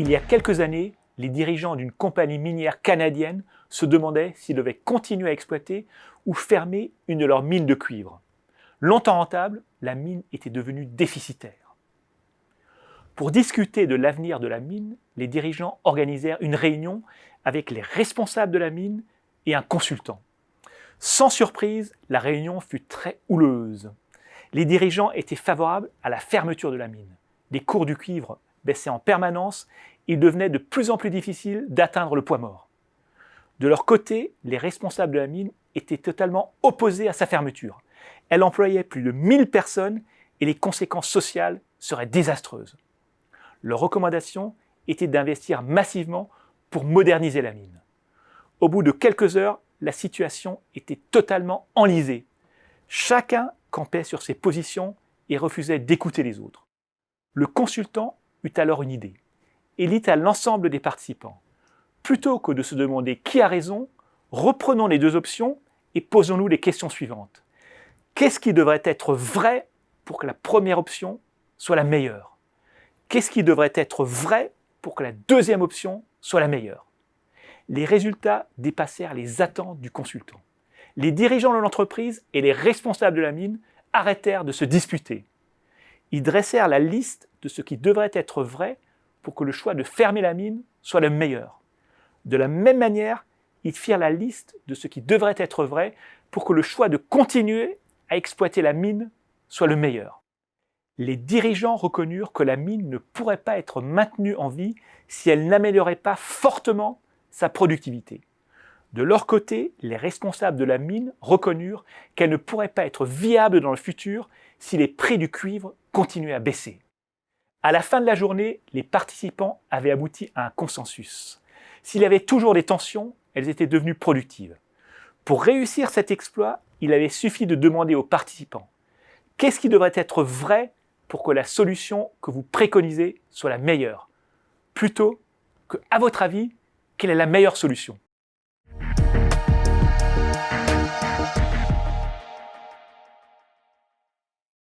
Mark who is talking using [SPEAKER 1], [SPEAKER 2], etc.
[SPEAKER 1] Il y a quelques années, les dirigeants d'une compagnie minière canadienne se demandaient s'ils devaient continuer à exploiter ou fermer une de leurs mines de cuivre. Longtemps rentable, la mine était devenue déficitaire. Pour discuter de l'avenir de la mine, les dirigeants organisèrent une réunion avec les responsables de la mine et un consultant. Sans surprise, la réunion fut très houleuse. Les dirigeants étaient favorables à la fermeture de la mine. Les cours du cuivre baissaient en permanence et il devenait de plus en plus difficile d'atteindre le poids mort. De leur côté, les responsables de la mine étaient totalement opposés à sa fermeture. Elle employait plus de 1000 personnes et les conséquences sociales seraient désastreuses. Leur recommandation était d'investir massivement pour moderniser la mine. Au bout de quelques heures, la situation était totalement enlisée. Chacun campait sur ses positions et refusait d'écouter les autres. Le consultant eut alors une idée et dit à l'ensemble des participants: plutôt que de se demander qui a raison, reprenons les deux options et posons-nous les questions suivantes. Qu'est-ce qui devrait être vrai pour que la première option soit la meilleure? Qu'est-ce qui devrait être vrai pour que la deuxième option soit la meilleure? Les résultats dépassèrent les attentes du consultant. Les dirigeants de l'entreprise et les responsables de la mine arrêtèrent de se disputer. Ils dressèrent la liste de ce qui devrait être vrai pour que le choix de fermer la mine soit le meilleur. De la même manière, ils firent la liste de ce qui devrait être vrai pour que le choix de continuer à exploiter la mine soit le meilleur. Les dirigeants reconnurent que la mine ne pourrait pas être maintenue en vie si elle n'améliorait pas fortement sa productivité. De leur côté, les responsables de la mine reconnurent qu'elle ne pourrait pas être viable dans le futur si les prix du cuivre continuaient à baisser. À la fin de la journée, les participants avaient abouti à un consensus. S'il y avait toujours des tensions, elles étaient devenues productives. Pour réussir cet exploit, il avait suffi de demander aux participants: qu'est-ce qui devrait être vrai pour que la solution que vous préconisez soit la meilleure? Plutôt que, à votre avis, quelle est la meilleure solution?